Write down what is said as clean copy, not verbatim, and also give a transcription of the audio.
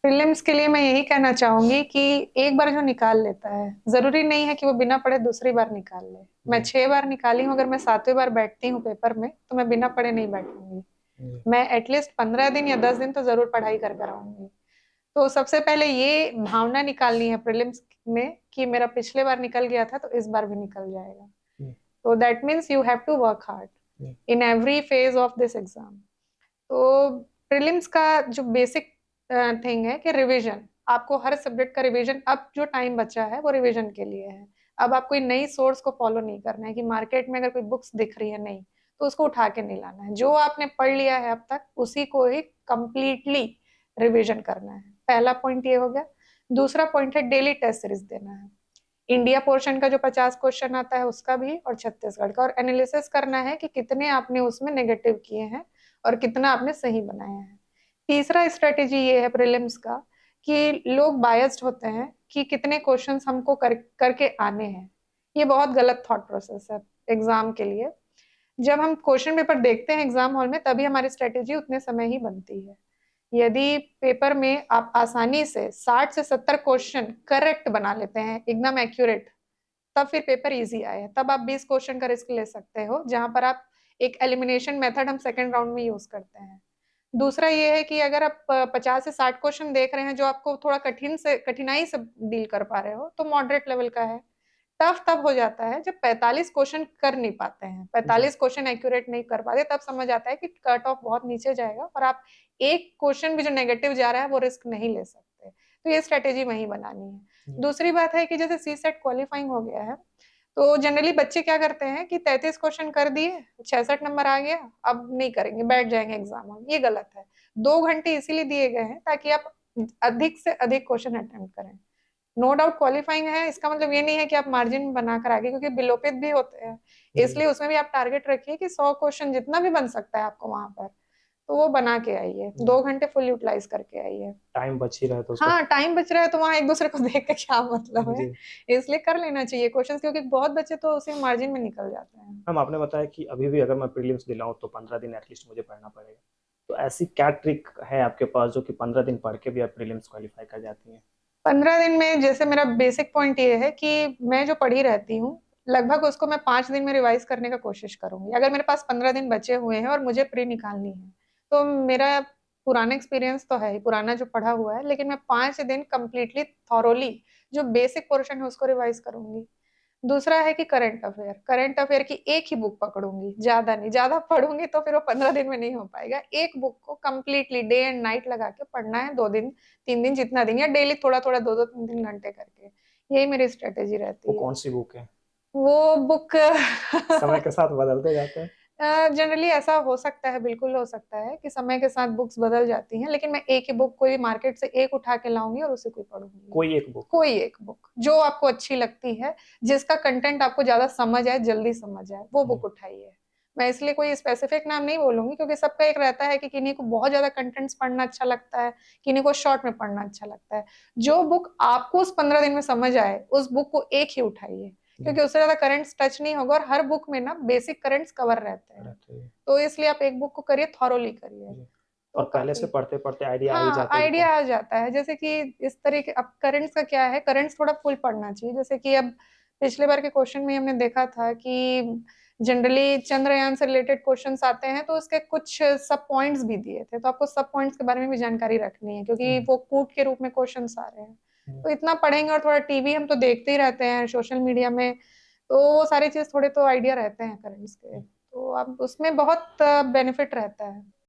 Prelims के लिए मैं यही कहना चाहूंगी कि एक बार जो निकाल लेता है, जरूरी नहीं है कि वो बिना पढ़े दूसरी बार निकाल ले। मैं जी। 6 बार निकाली हूँ, अगर मैं 7वीं बार बैठती हूँ पेपर में तो मैं बिना पढ़े नहीं बैठूंगी। जी। मैं एटलीस्ट 15 दिन या 10 दिन तो जरूर पढ़ाई कर कर आऊंगी। तो सबसे पहले ये भावना निकालनी है प्रीलिम्स में कि मेरा पिछले बार निकल गया था तो इस बार भी निकल जाएगा। जी। तो that means you have to work hard जी। In every phase of this exam. तो प्रीलिम्स का जो बेसिक थिंग है कि रिवीजन, आपको हर सब्जेक्ट का रिवीजन, अब जो टाइम बचा है वो रिवीजन के लिए है। अब आप कोई नई सोर्स को फॉलो नहीं करना है कि मार्केट में अगर कोई बुक्स दिख रही है नहीं तो उसको उठा के नहीं लाना है। जो आपने पढ़ लिया है अब तक उसी को ही कंप्लीटली रिवीजन करना है। पहला पॉइंट ये हो गया। दूसरा पॉइंट है डेली टेस्ट सीरीज देना है। इंडिया पोर्शन का जो 50 क्वेश्चन आता है उसका भी, और छत्तीसगढ़ का, और एनालिसिस करना है कि कितने आपने उसमें नेगेटिव किए हैं और कितना आपने सही बनाया है। तीसरा स्ट्रेटेजी ये है प्रीलिम्स का कि लोग बायस्ड होते हैं कि कितने क्वेश्चंस हमको करके आने हैं। ये बहुत गलत थॉट प्रोसेस है एग्जाम के लिए। जब हम क्वेश्चन पेपर देखते हैं एग्जाम हॉल में तभी हमारी स्ट्रेटेजी उतने समय ही बनती है। यदि पेपर में आप आसानी से 60 से 70 क्वेश्चन करेक्ट बना लेते हैं, एकदम एक्यूरेट, तब फिर पेपर इजी आए, तब आप 20 क्वेश्चन का रिस्क ले सकते हो, जहां पर आप एक एलिमिनेशन मेथड हम सेकेंड राउंड में यूज करते हैं। दूसरा ये है कि अगर आप 50 से 60 क्वेश्चन देख रहे हैं जो आपको थोड़ा कठिनाई से डील कर पा रहे हो तो मॉडरेट लेवल का है। टफ तब हो जाता है जब 45 क्वेश्चन कर नहीं पाते हैं, जी। 45 क्वेश्चन एक्यूरेट नहीं कर पाते, तब समझ आता है कि कट ऑफ बहुत नीचे जाएगा और आप एक क्वेश्चन भी जो नेगेटिव जा रहा है वो रिस्क नहीं ले सकते। तो ये स्ट्रेटेजी वही बनानी है। जी। दूसरी बात है कि जैसे सी सेट क्वालिफाइंग हो गया है तो जनरली बच्चे क्या करते हैं कि 33 क्वेश्चन कर दिए, 66 नंबर आ गया, अब नहीं करेंगे, बैठ जाएंगे एग्जाम में। ये गलत है। 2 घंटे इसीलिए दिए गए हैं ताकि आप अधिक से अधिक क्वेश्चन अटेम्प्ट करें। नो डाउट क्वालिफाइंग है, इसका मतलब ये नहीं है कि आप मार्जिन बनाकर आगे, क्योंकि बिलोपित भी होते हैं। जी। इसलिए उसमें भी आप टारगेट रखिए कि 100 क्वेश्चन जितना भी बन सकता है आपको वहां पर, तो वो बना के आइए, जी। 2 घंटे फुल यूटिलाइज करके आइए। टाइम बच ही रहा है तो उसको। हाँ, टाइम बच रहा है तो वहां एक दूसरे को देख के क्या मतलब है। जी। इसलिए कर लेना चाहिए क्वेश्चंस, क्योंकि बहुत बच्चे तो उसी मार्जिन में निकल जाते हैं। मैम आपने बताया कि अभी भी अगर मैं प्रीलिम्स दिलाऊं तो 15 दिन एटलीस्ट मुझे पढ़ना पड़ेगा। तो ऐसी क्या ट्रिक है आपके पास जो कि 15 दिन पढ़ के भी आप प्रीलिम्स क्वालिफाई कर जाती हैं? 15 दिन में जैसे मेरा बेसिक पॉइंट ये है कि मैं जो पढ़ी रहती हूँ लगभग उसको मैं 5 दिन में रिवाइज करने का कोशिश करूंगी। अगर मेरे पास 15 दिन बचे हुए हैं और मुझे प्री निकालनी है तो मेरा पुराना एक्सपीरियंस तो है ही, पुराना जो पढ़ा हुआ है, लेकिन मैं 5 दिन कंप्लीटली थॉरोली जो बेसिक पोर्शन है उसको रिवाइज करूंगी। दूसरा है कि करंट अफेयर की एक ही बुक पकड़ूंगी, ज्यादा नहीं। ज्यादा पढ़ूंगी तो फिर वो 15 दिन में नहीं हो पाएगा। एक बुक को कंप्लीटली डे एंड नाइट लगा के पढ़ना है, 2 दिन 3 दिन जितना दिन, या डेली थोड़ा थोड़ा 2 2 3 3 घंटे करके। यही मेरी स्ट्रेटेजी वो रहती है। कौन सी बुक है? वो बुक समय के साथ बदलते जाते हैं। जनरली ऐसा हो सकता है, बिल्कुल हो सकता है कि समय के साथ बुक्स बदल जाती हैं, लेकिन मैं एक ही बुक कोई मार्केट से एक उठा के लाऊंगी और उसे कोई पढ़ूंगी। कोई एक बुक? कोई एक बुक जो आपको अच्छी लगती है, जिसका कंटेंट आपको ज्यादा समझ आए, जल्दी समझ आए, वो बुक उठाइए। मैं इसलिए कोई स्पेसिफिक नाम नहीं बोलूंगी क्योंकि सबका एक रहता है कि किन्हीं को बहुत ज्यादा कंटेंट्स पढ़ना अच्छा लगता है, किन्हीं को शॉर्ट में पढ़ना अच्छा लगता है। जो बुक आपको उस 15 दिन में समझ आए उस बुक को एक ही उठाइए, जी। क्योंकि उससे ज्यादा करंट्स टच नहीं होगा और हर बुक में ना बेसिक करंट्स कवर रहते हैं। रहते हैं। तो इसलिए आप एक बुक को करिए, थॉरोली करिए। जी। तो और पहले से काफी, पढ़ते पढ़ते आइडिया आ ही हाँ, जाता है कि आइडिया कौन। आ जाता है। जैसे कि इस तरीके, अब करंट्स का क्या है, करंट्स थोड़ा फुल पढ़ना चाहिए। जैसे कि अब पिछले बार के क्वेश्चन में हमने देखा था कि जनरली चंद्रयान से रिलेटेड क्वेश्चंस आते हैं तो उसके कुछ सब पॉइंट्स भी दिए थे, तो आपको सब पॉइंट्स के बारे में भी जानकारी रखनी है क्योंकि वो कूट के रूप में क्वेश्चंस आ रहे हैं। तो इतना पढ़ेंगे, और थोड़ा टीवी हम तो देखते ही रहते हैं, सोशल मीडिया में, तो वो सारी चीज थोड़े तो आइडिया रहते हैं करंट्स के, तो अब उसमें बहुत बेनिफिट रहता है।